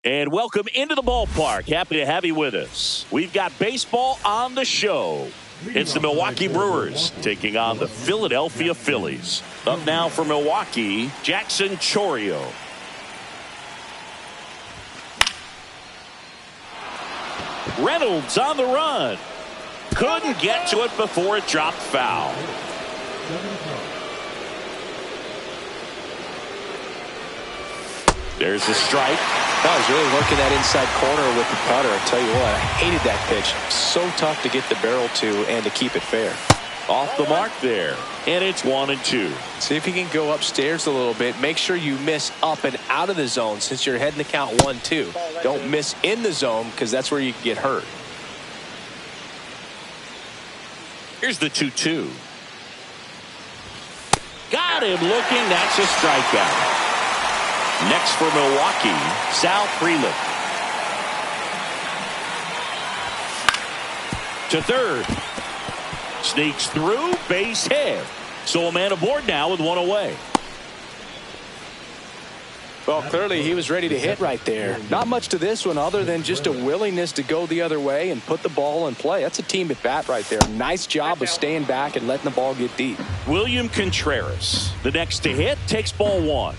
And welcome into the ballpark. Happy to have you with us. We've got baseball on the show. It's the Milwaukee Brewers taking on the Philadelphia Phillies. Up now for Milwaukee, Jackson Chourio. Reynolds on the run. Couldn't get to it before it dropped foul. There's the strike. I was really working that inside corner with the putter. I tell you what, I hated that pitch. So tough to get the barrel to and to keep it fair. Off the mark there. And it's 1-2. See if you can go upstairs a little bit. Make sure you miss up and out of the zone since you're heading to count 1-2. Don't miss in the zone because that's where you can get hurt. Here's the 2-2. Got him looking. That's a strikeout. Next for Milwaukee, Sal Frelick. To third. Sneaks through, base hit. So a man aboard now with one away. Well, clearly he was ready to hit right there. Not much to this one other than just a willingness to go the other way and put the ball in play. That's a team at bat right there. Nice job of staying back and letting the ball get deep. William Contreras, the next to hit, takes ball one.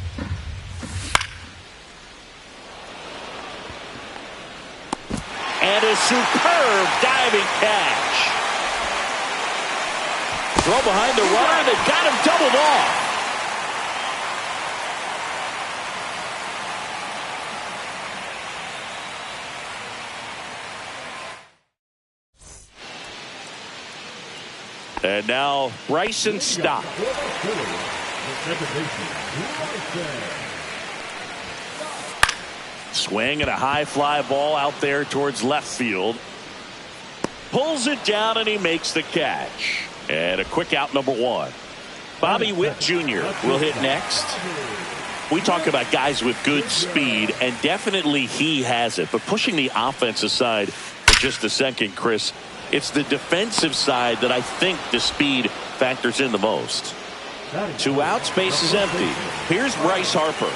And a superb diving catch. Throw behind the runner. They've got him doubled off. And now Bryson Stott. Swing and a high fly ball out there towards left field. Pulls it down and he makes the catch. And a quick out, number one. Bobby Witt Jr. will hit next. We talk about guys with good speed, and definitely he has it. But pushing the offense aside for just a second, Chris, it's the defensive side that I think the speed factors in the most. 2 outs, base is empty. Here's Bryce Harper.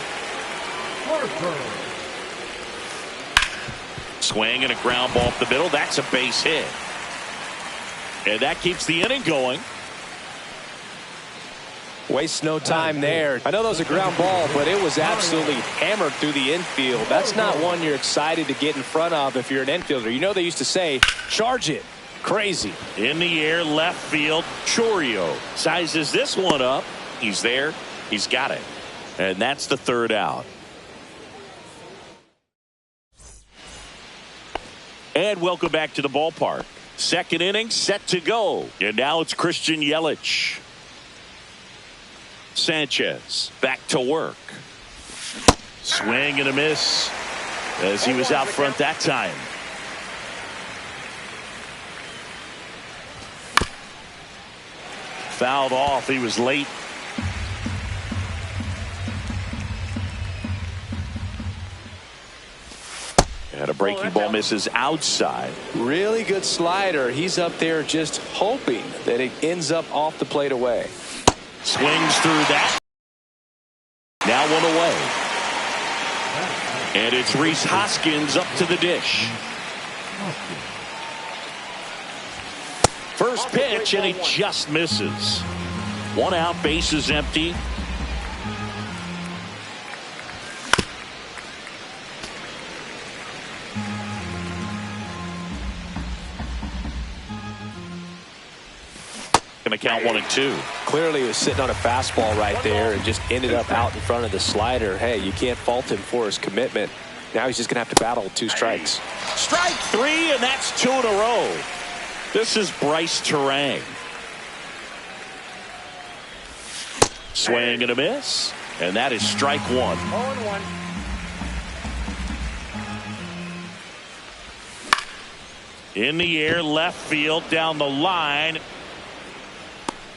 Swing and a ground ball up the middle. That's a base hit. And that keeps the inning going. Waste no time there. I know that was a ground ball, but it was absolutely hammered through the infield. That's not one you're excited to get in front of if you're an infielder. You know they used to say, charge it. Crazy. In the air, left field, Chourio sizes this one up. He's there. He's got it. And that's the third out. And welcome back to the ballpark. Second inning set to go. And now it's Christian Yelich. Sanchez back to work. Swing and a miss as he was out front that time. Fouled off. He was late. And a breaking ball misses outside. Really good slider. He's up there just hoping that it ends up off the plate away. Swings through that. Now one away. And it's Rhys Hoskins up to the dish. First pitch, and he just misses. 1 out, base is empty. Going to count 1-2. Clearly he was sitting on a fastball right there and just ended up out in front of the slider. Hey, you can't fault him for his commitment. Now he's just going to have to battle with 2 strikes. Strike 3, and that's 2 in a row. This is Bryce Terang. Swing and a miss, and that is strike 1. 0-1. In the air, left field, down the line.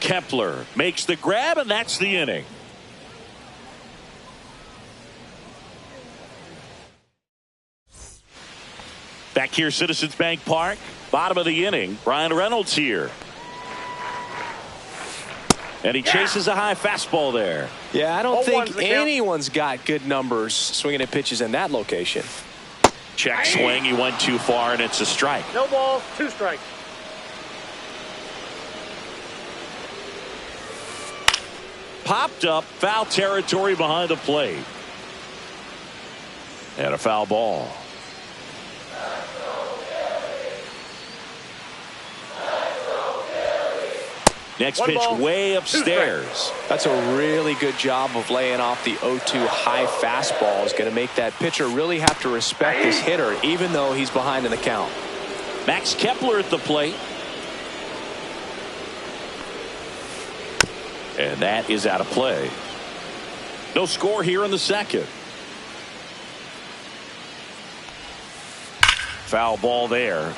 Kepler makes the grab, and that's the inning. Back here, Citizens Bank Park, bottom of the inning. Brian Reynolds here. And he chases a high fastball there. Yeah, I don't think anyone's got good numbers swinging at pitches in that location. Check swing. He went too far, and it's a strike. No balls, 2 strikes. Popped up, foul territory behind the plate. And a foul ball. Next pitch way upstairs. That's a really good job of laying off the 0-2 high fastball. Is going to make that pitcher really have to respect this hitter, even though he's behind in the count. Max Kepler at the plate. And that is out of play. No score here in the second. Foul ball there.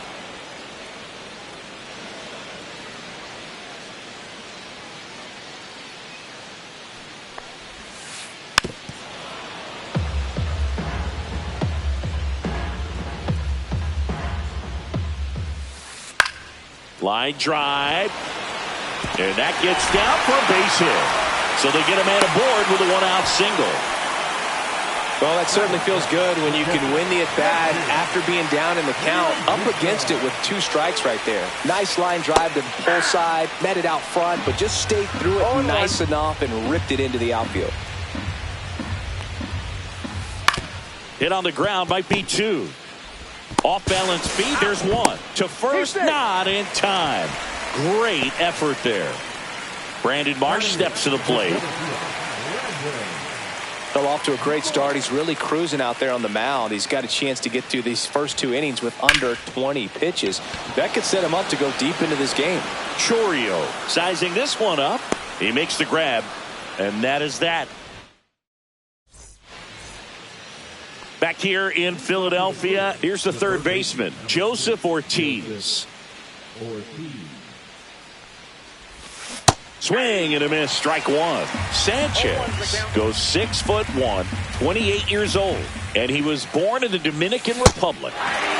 Line drive. And that gets down for a base hit. So they get a man aboard with a 1-out single. Well, that certainly feels good when you can win the at-bat after being down in the count, up against it with 2 strikes right there. Nice line drive to the pull side, met it out front, but just stayed through it nice enough and ripped it into the outfield. Hit on the ground, might be 2. Off balance feed, there's 1. To first, not in time. Great effort there. Brandon Marsh steps to the plate. Fell off to a great start. He's really cruising out there on the mound. He's got a chance to get through these first 2 innings with under 20 pitches. That could set him up to go deep into this game. Chorio sizing this one up. He makes the grab, and that is that. Back here in Philadelphia, here's the third baseman, Joseph Ortiz. Swing and a miss, strike 1. Sanchez goes 6'1", 28 years old, and he was born in the Dominican Republic.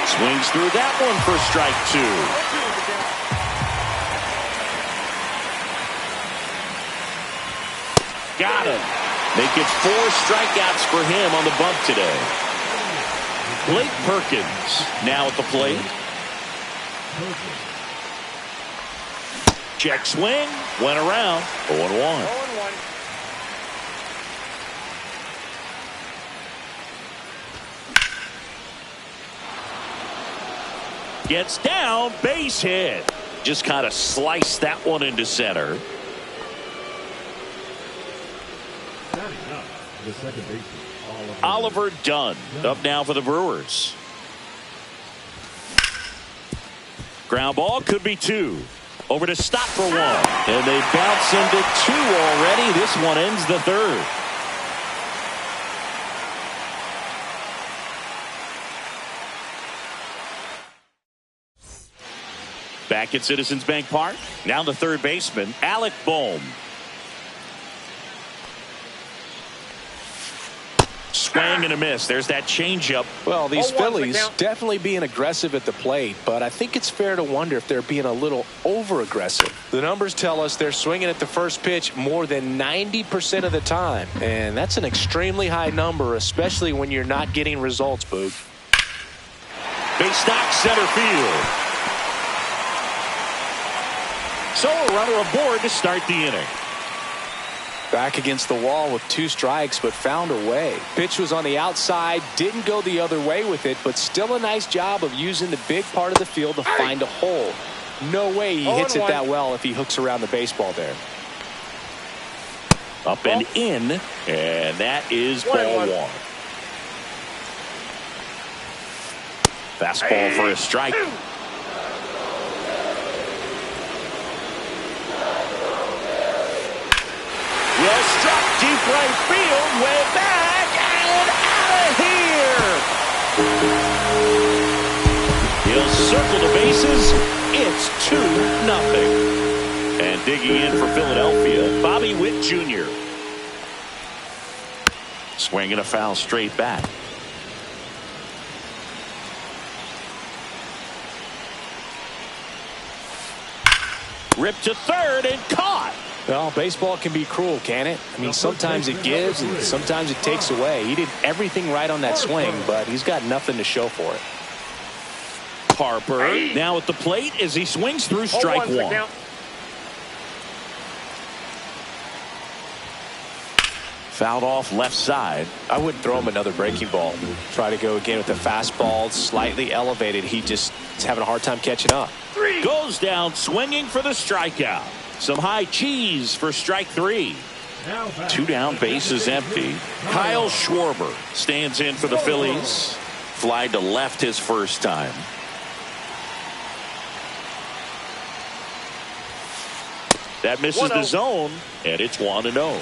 Swings through that one for strike 2. Got him. Make it 4 strikeouts for him on the bump today. Blake Perkins now at the plate. Check swing, went around, 0-1. Gets down, base hit. Just kind of sliced that one into center. The second baseman, Oliver Dunn up now for the Brewers. Ground ball, could be 2. Over to stop for 1. And they bounce into 2 already. This one ends the third. Back at Citizens Bank Park. Now the third baseman, Alec Bohm. Swing and a miss. There's that changeup. Well, these Phillies definitely being aggressive at the plate, but I think it's fair to wonder if they're being a little over-aggressive. The numbers tell us they're swinging at the first pitch more than 90% of the time, and that's an extremely high number, especially when you're not getting results, Boog. Base knock, center field. So a runner aboard to start the inning. Back against the wall with 2 strikes, but found a way. Pitch was on the outside, didn't go the other way with it, but still a nice job of using the big part of the field to find a hole. No way he hits it that well if he hooks around the baseball there. Up and in, and that is ball 1. Fastball for a strike. Well struck, deep right field, way back, and out of here. He'll circle the bases. It's 2-0. And digging in for Philadelphia, Bobby Witt Jr. Swinging a foul straight back. Ripped to third and caught. Well, baseball can be cruel, can it? I mean, sometimes it gives and sometimes it takes away. He did everything right on that swing, but he's got nothing to show for it. Harper now at the plate as he swings through strike one. Fouled off left side. I wouldn't throw him another breaking ball. Try to go again with the fastball, slightly elevated. He just is having a hard time catching up. Goes down swinging for the strikeout. Some high cheese for strike three. 2 down, bases empty. Kyle Schwarber stands in for the Phillies. Fly to left his first time. That misses the zone, and it's 1-0.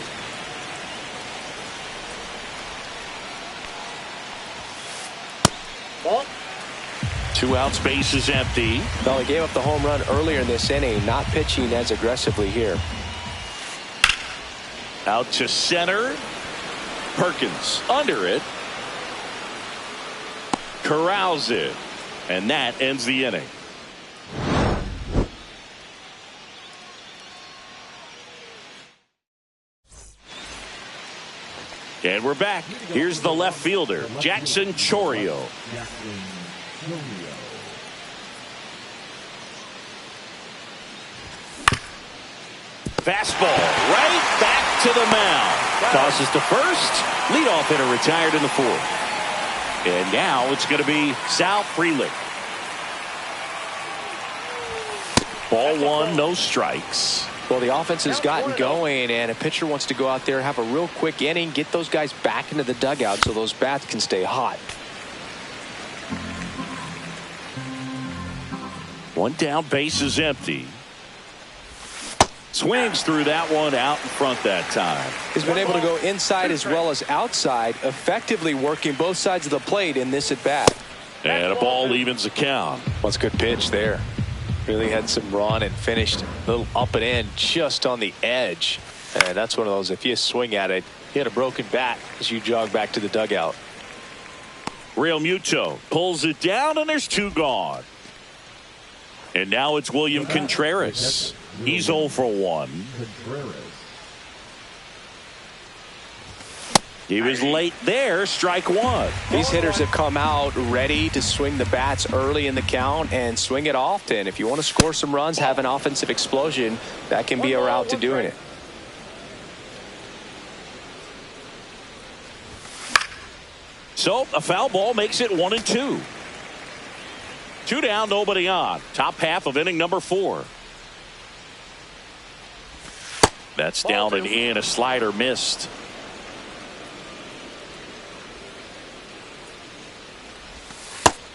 Two outs, bases empty. Well, he gave up the home run earlier in this inning, not pitching as aggressively here. Out to center. Perkins under it. Corrals it. And that ends the inning. And we're back. Here's the left fielder, Jackson Chourio. Fastball right back to the mound. Tosses to first. Leadoff hitter retired in the fourth. And now it's going to be Sal Frelick. Ball one, no strikes. Well, the offense has gotten going, and a pitcher wants to go out there, have a real quick inning, get those guys back into the dugout so those bats can stay hot. One down, bases empty. Swings through that one, out in front that time. He's been able to go inside as well as outside, effectively working both sides of the plate in this at bat. And a ball evens the count. What's a good pitch there? Really had some run and finished a little up and in just on the edge. And that's one of those, if you swing at it, hit a broken bat as you jog back to the dugout. Real Muto pulls it down, and there's 2 gone. And now it's William Contreras. He's 0 for 1. He was late there, strike one. These hitters have come out ready to swing the bats early in the count and swing it often. If you want to score some runs, have an offensive explosion, that can be a route to doing it. So a foul ball makes it 1-2. 2 down, nobody on. Top half of inning number 4. That's down and in. A slider missed.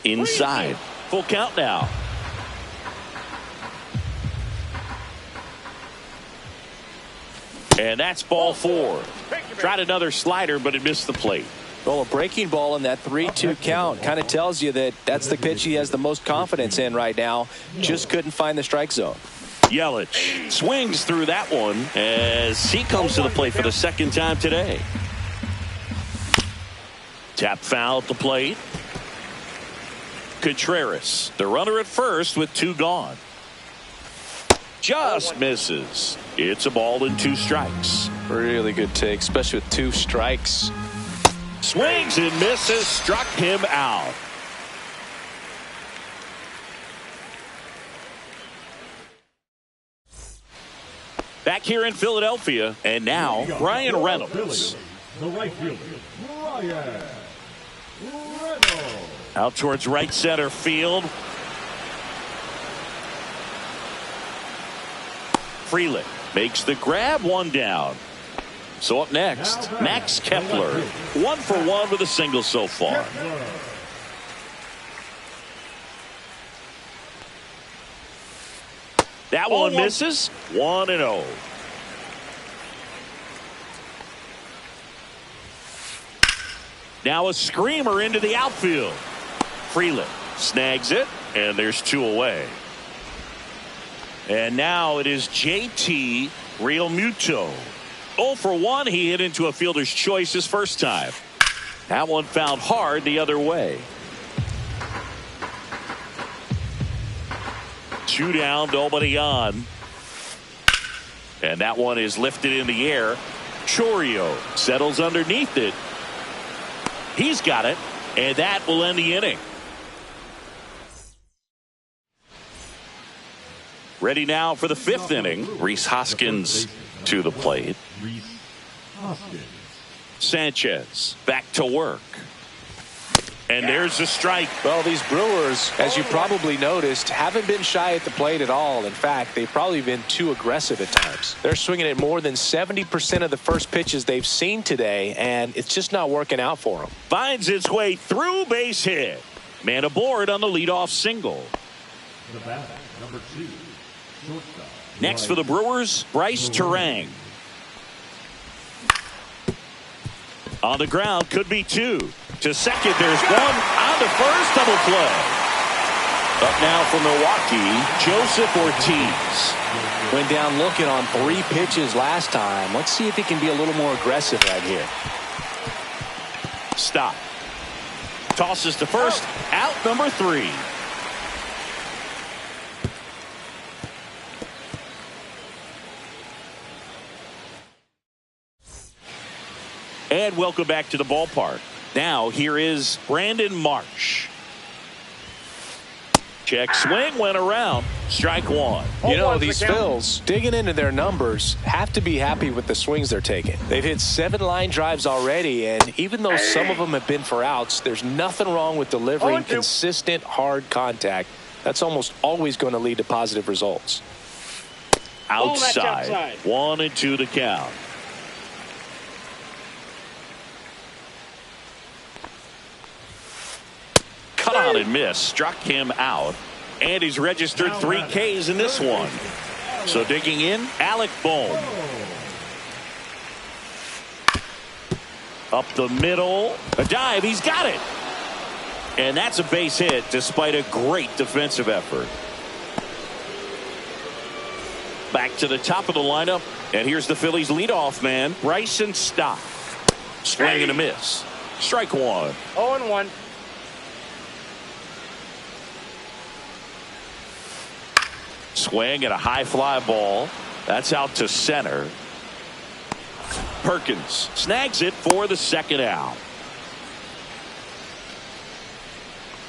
Inside. Full count now. And that's ball 4. Tried another slider, but it missed the plate. Well, a breaking ball in that 3-2 count kind of tells you that that's the pitch he has the most confidence in right now. Just couldn't find the strike zone. Yelich swings through that one as he comes to the plate for the second time today. Tap foul at the plate. Contreras, the runner at first with 2 gone. Just misses. It's a ball and 2 strikes. Really good take, especially with 2 strikes. Swings and misses, struck him out. Back here in Philadelphia, and now Brian Reynolds. The right fielder, Brian Reynolds. Out towards right center field. Frelick makes the grab, 1 down. So up next, Max Kepler, 1 for 1 with a single so far. That one misses. 1-0. Now a screamer into the outfield. Frelick snags it, and there's 2 away. And now it is JT Realmuto. 0 for 1. He hit into a fielder's choice his first time. That one fouled hard the other way. 2 down, nobody on. And that one is lifted in the air. Chourio settles underneath it. He's got it, and that will end the inning. Ready now for the fifth inning. Rhys Hoskins to the plate. Rhys Hoskins. Sanchez back to work. And there's a strike. Well, these Brewers, as you probably noticed, haven't been shy at the plate at all. In fact, they've probably been too aggressive at times. They're swinging at more than 70% of the first pitches they've seen today, and it's just not working out for them. Finds its way through, base hit. Man aboard on the leadoff single. The batter, number 2, shortstop. Next for the Brewers, Bryce Terang. On the ground, could be 2. To second, there's 1. On to first, double play. Up now from Milwaukee, Joseph Ortiz. Went down looking on 3 pitches last time. Let's see if he can be a little more aggressive right here. Stop. Tosses to first, out number 3. And welcome back to the ballpark. Now here is Brandon Marsh. Check swing, went around. Strike 1. You know, these Phils, digging into their numbers, have to be happy with the swings they're taking. They've hit 7 line drives already, and even though some of them have been for outs, there's nothing wrong with delivering consistent, hard contact. That's almost always going to lead to positive results. Outside. 1-2 to count. Cut on and miss. Struck him out. And he's registered 3 Ks in this one. So digging in, Alec Bohm. Up the middle. A dive. He's got it. And that's a base hit despite a great defensive effort. Back to the top of the lineup. And here's the Phillies leadoff man, Bryson Stott. Swing and a miss. Strike 1. 0-1. Swing and a high fly ball. That's out to center. Perkins snags it for the second out.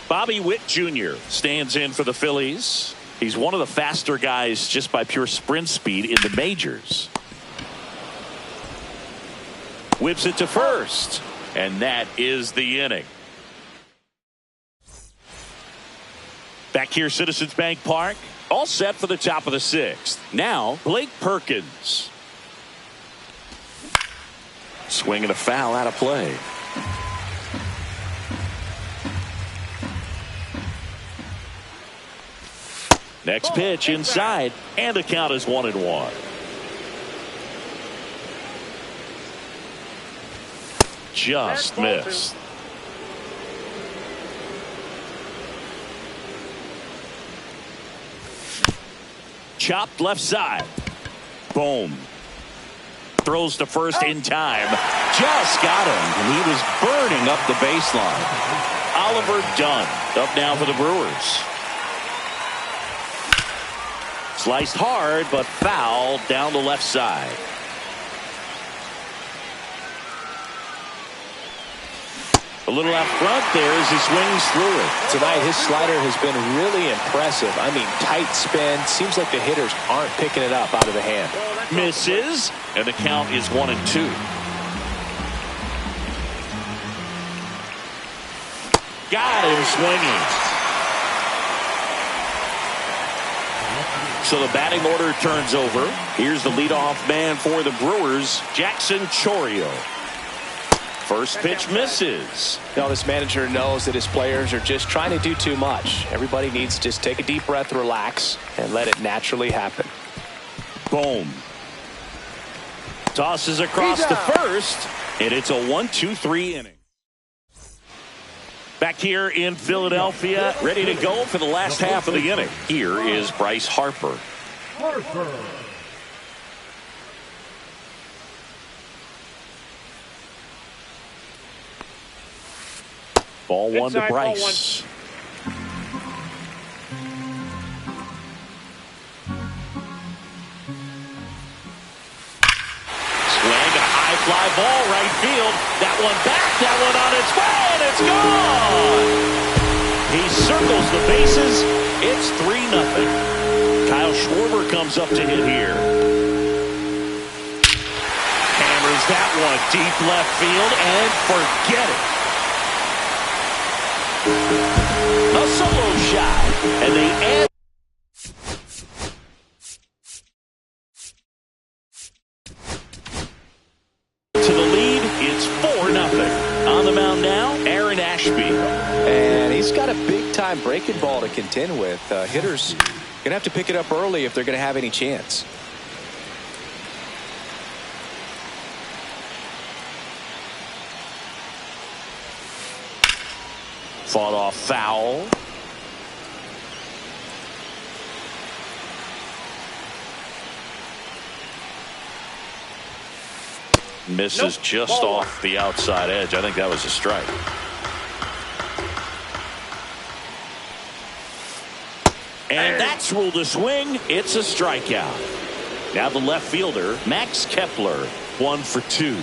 Bobby Witt Jr. stands in for the Phillies. He's one of the faster guys just by pure sprint speed in the majors. Whips it to first. And that is the inning. Back here, Citizens Bank Park. All set for the top of the 6th. Now, Blake Perkins. Swing and a foul out of play. Next pitch inside, and the count is 1-1. Just missed. Chopped left side. Boom. Throws to first in time. Just got him. And he was burning up the baseline. Oliver Dunn up now for the Brewers. Sliced hard, but foul down the left side. A little out front there as he swings through it. Tonight, his slider has been really impressive. I mean, tight spin. Seems like the hitters aren't picking it up out of the hand. Misses, and the count is 1-2. Got him swinging. So the batting order turns over. Here's the leadoff man for the Brewers, Jackson Chourio. First pitch misses. You know, this manager knows that his players are just trying to do too much. Everybody needs to just take a deep breath, relax, and let it naturally happen. Boom. Tosses across to first, and it's a 1-2-3 inning. Back here in Philadelphia, ready to go for the last half of the inning. Here is Bryce Harper. Ball 1 to Bryce. fly ball right field. That one back, that one on its way, and it's gone. He circles the bases. It's 3-0. Kyle Schwarber comes up to hit here. Hammers that one deep left field and forget it. A solo shot, and they add. To the lead, it's 4-0. On the mound now, Aaron Ashby. And he's got a big-time breaking ball to contend with. Hitters going to have to pick it up early if they're going to have any chance. Fought off foul. Misses just off the outside edge. I think that was a strike. And that's ruled a swing. It's a strikeout. Now the left fielder, Max Kepler, 1 for 2.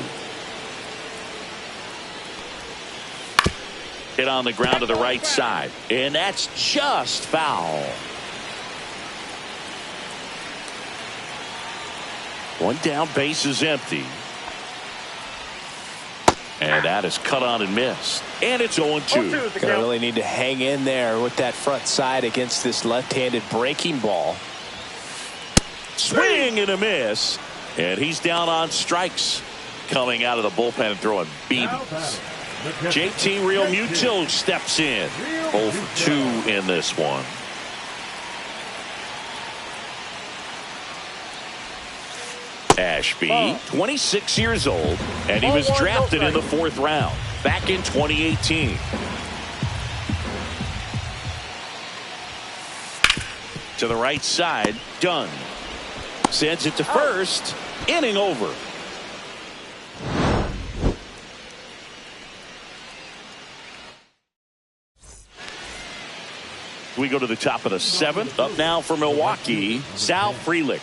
Hit on the ground to the right side. And that's just foul. One down, base is empty. And that is cut on and missed. And it's 0-2. Going to really need to hang in there with that front side against this left-handed breaking ball. Swing and a miss. And he's down on strikes. Coming out of the bullpen and throwing beatings. JT Realmuto steps in. 0 for 2 in this one. Ashby, 26 years old, and he was drafted in the 4th round back in 2018. To the right side, Dunn sends it to first. Inning over. We go to the top of the 7th. Up now for Milwaukee, Sal Frelick.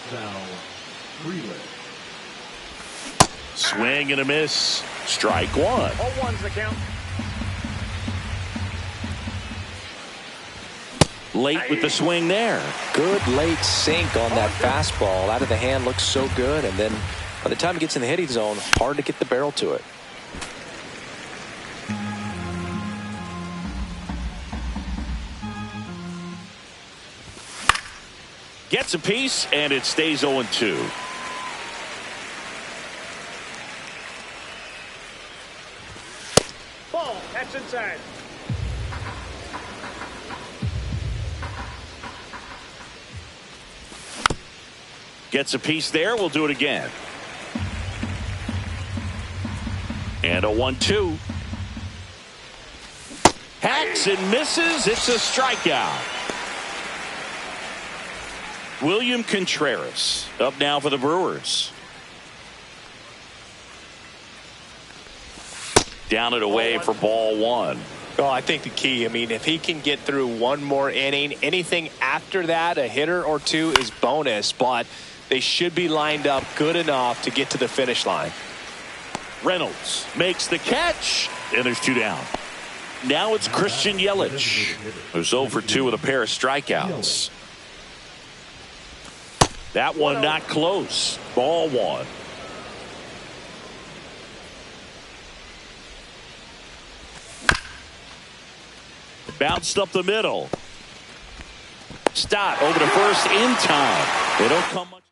Swing and a miss. Strike 1. 0-1's the count. Late with the swing there. Good late sink on that fastball. Out of the hand, looks so good. And then by the time it gets in the hitting zone, hard to get the barrel to it. Gets a piece, and it stays 0-2. Ball, that's inside. Gets a piece there. We'll do it again. And a 1-2. Hacks and misses. It's a strikeout. William Contreras up now for the Brewers. Down and away for ball 1. Oh, I think the key, I mean, if he can get through one more inning, anything after that, a hitter or two is bonus, but they should be lined up good enough to get to the finish line. Reynolds makes the catch, and there's 2 down. Now it's Christian Yelich, who's 0 for 2 with a pair of strikeouts. That one not close. Ball 1. Bounced up the middle. Stott over to first in time. They don't come much.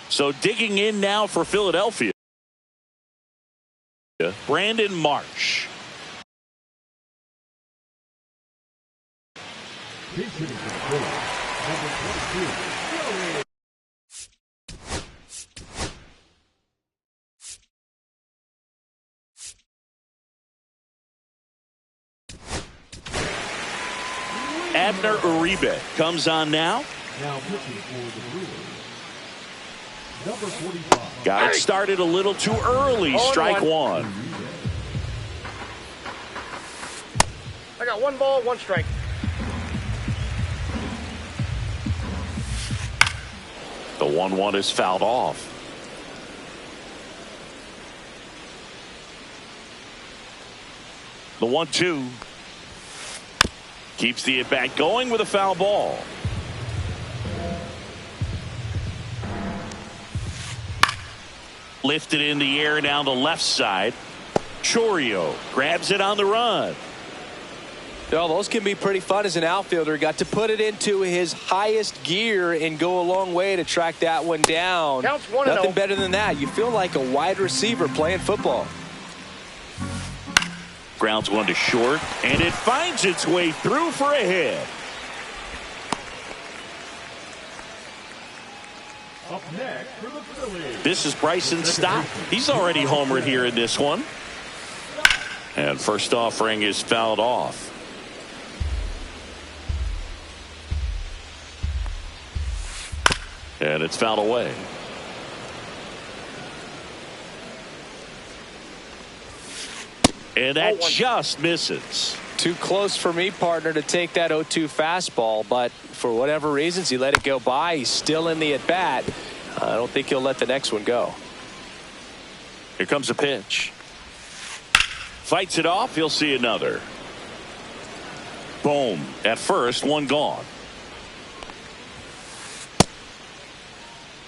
So digging in now for Philadelphia. Brandon Marsh. Abner Uribe comes on now. Now pitching for the Brewers, number 45. Got it started a little too early. Strike 1. I got 1 ball, 1 strike. The 1-1 is fouled off. The 1-2. Keeps the at-bat going with a foul ball. Lifted in the air down the left side. Chourio grabs it on the run. Well, those can be pretty fun as an outfielder. Got to put it into his highest gear and go a long way to track that one down. Counts 1-0. Nothing better than that. You feel like a wide receiver playing football. Grounds one to short, and it finds its way through for a hit. Up next for the Phillies. This is Bryson Stott. He's already homered here in this one. And first offering is fouled off. And it's fouled away. And that just misses. Too close for me, partner, to take that 0-2 fastball, but for whatever reasons, he let it go by. He's still in the at-bat. I don't think he'll let the next one go. Here comes a pitch. Fights it off. He'll see another. Boom. At first, one gone.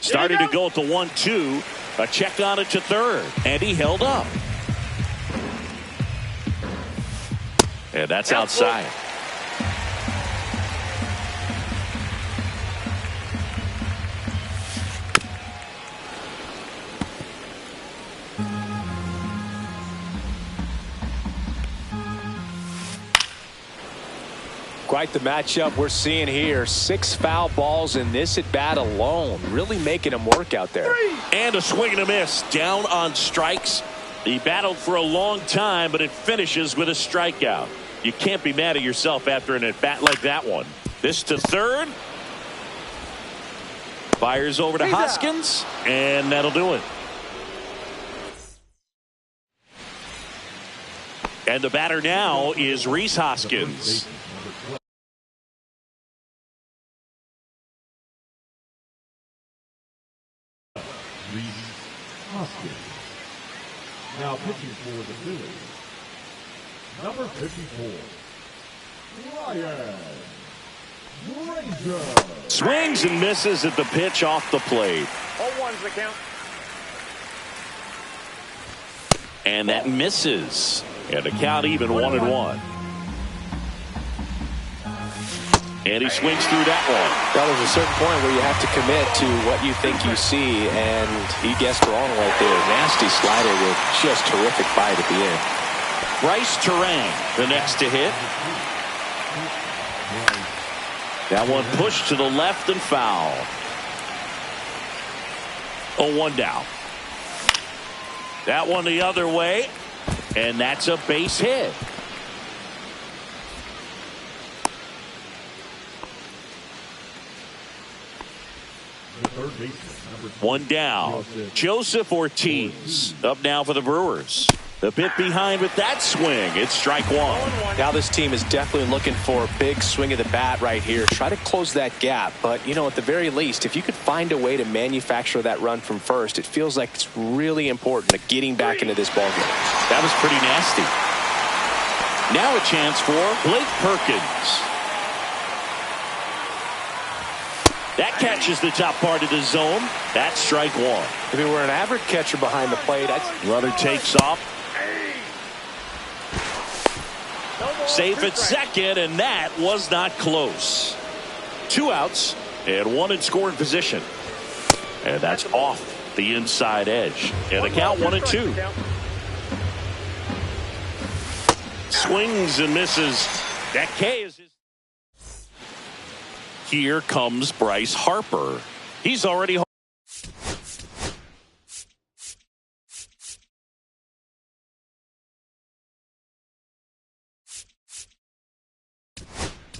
Started to go at the 1-2. A check on it to third. And he held up. And that's outside. Quite the matchup we're seeing here. 6 foul balls in this at bat alone. Really making him work out there. And a swing and a miss. Down on strikes. He battled for a long time, but it finishes with a strikeout. You can't be mad at yourself after an at-bat like that one. This to third. Fires over to Hoskins, and that'll do it. And the batter now is Rhys Hoskins. Now pitching for the Phillies, number 54, Ryan Granger. Swings and misses at the pitch off the plate. 0-1's the count. And that misses. And the count even 1-1. And he swings through that one. Well, there's a certain point where you have to commit to what you think you see, and he guessed wrong right there. Nasty slider with just terrific bite at the end. Bryce Terang, the next to hit. That one pushed to the left and foul. 0-1 down. That one the other way, and that's a base hit. One down. Joseph Ortiz up now for the Brewers. A bit behind with that swing. It's strike one. Now this team is definitely looking for a big swing of the bat right here. Try to close that gap. But, you know, at the very least, if you could find a way to manufacture that run from first, it feels like it's really important to getting back into this ballgame. That was pretty nasty. Now a chance for Blake Perkins. That catches the top part of the zone. That's strike one. If he were an average catcher behind the plate, Runner takes off. Safe at second, and that was not close. 2 outs and 1 in scoring position. And that's off the inside edge. And the count 1-2. Swings and misses. That K is his. Here comes Bryce Harper. He's already home.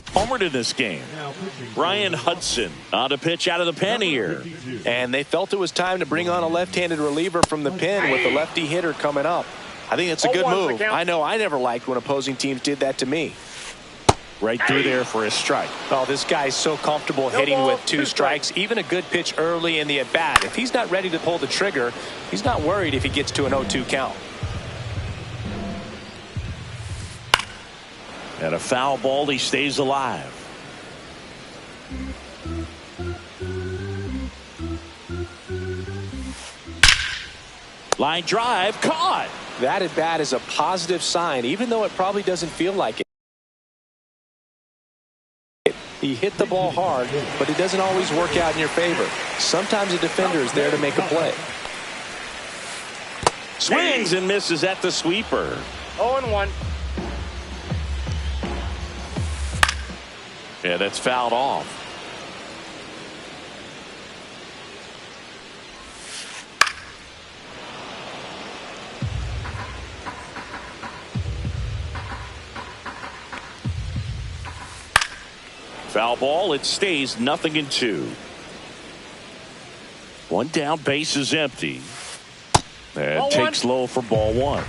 Homered in this game. Ryan Hudson on a pitch out of the pen here. And they felt it was time to bring on a left-handed reliever from the pen with the lefty hitter coming up. I think it's a good move. I know I never liked when opposing teams did that to me. Right through there for a strike. Oh, this guy's so comfortable hitting with 2 strikes. Even a good pitch early in the at-bat. If he's not ready to pull the trigger, he's not worried if he gets to an 0-2 count. And a foul ball, he stays alive. Line drive, caught. That at bat is a positive sign, even though it probably doesn't feel like it. He hit the ball hard, but it doesn't always work out in your favor. Sometimes a defender is there to make a play. Swings and misses at the sweeper. 0-1. Yeah, that's fouled off. Foul ball, it stays 0-2. One down, base is empty. And takes low for ball one.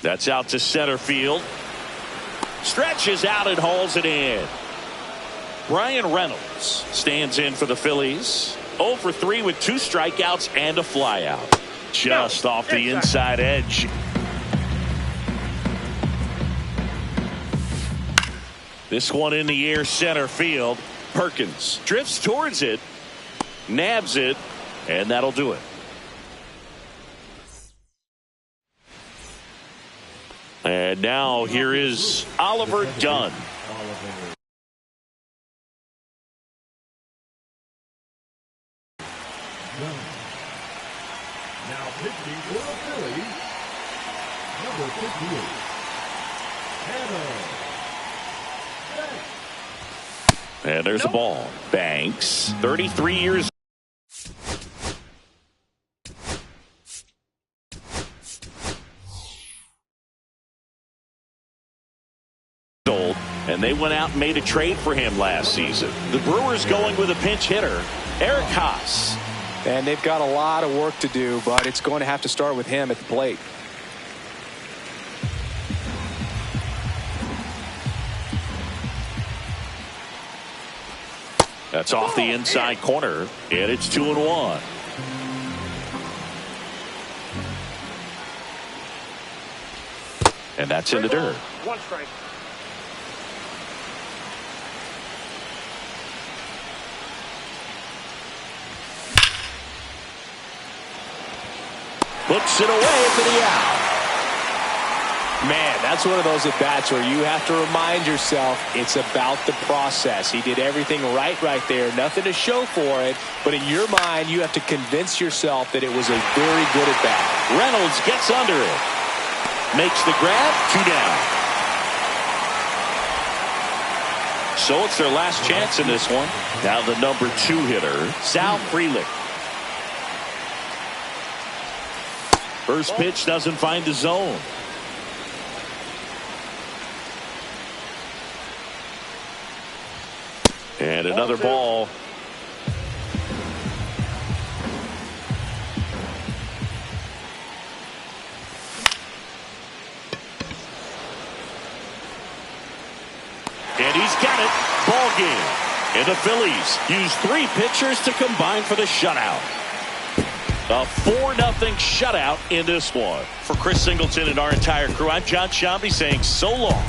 That's out to center field. Stretches out and hauls it in. Brian Reynolds stands in for the Phillies. 0 for 3 with 2 strikeouts and a flyout. Just off the inside edge. This one in the air, center field. Perkins drifts towards it, nabs it, and that'll do it. And now here is Oliver Dunn. Now pitching for the Phillies, number 58, Hannah. And there's a ball. Banks, 33 years old, and they went out and made a trade for him last season. The Brewers going with a pinch hitter, Eric Haas. And they've got a lot of work to do, but it's going to have to start with him at the plate. That's off the inside corner, and it's 2-1. And that's in the dirt. 1 strike. Looks it away for the out. Man, that's one of those at-bats where you have to remind yourself it's about the process. He did everything right there. Nothing to show for it. But in your mind, you have to convince yourself that it was a very good at-bat. Reynolds gets under it. Makes the grab. 2 down. So it's their last chance in this one. Now the number 2 hitter, Sal Frelick. First pitch doesn't find the zone. And another ball. And he's got it. Ball game. And the Phillies use 3 pitchers to combine for the shutout. A 4-0 shutout in this one. For Chris Singleton and our entire crew, I'm John Shambi saying so long.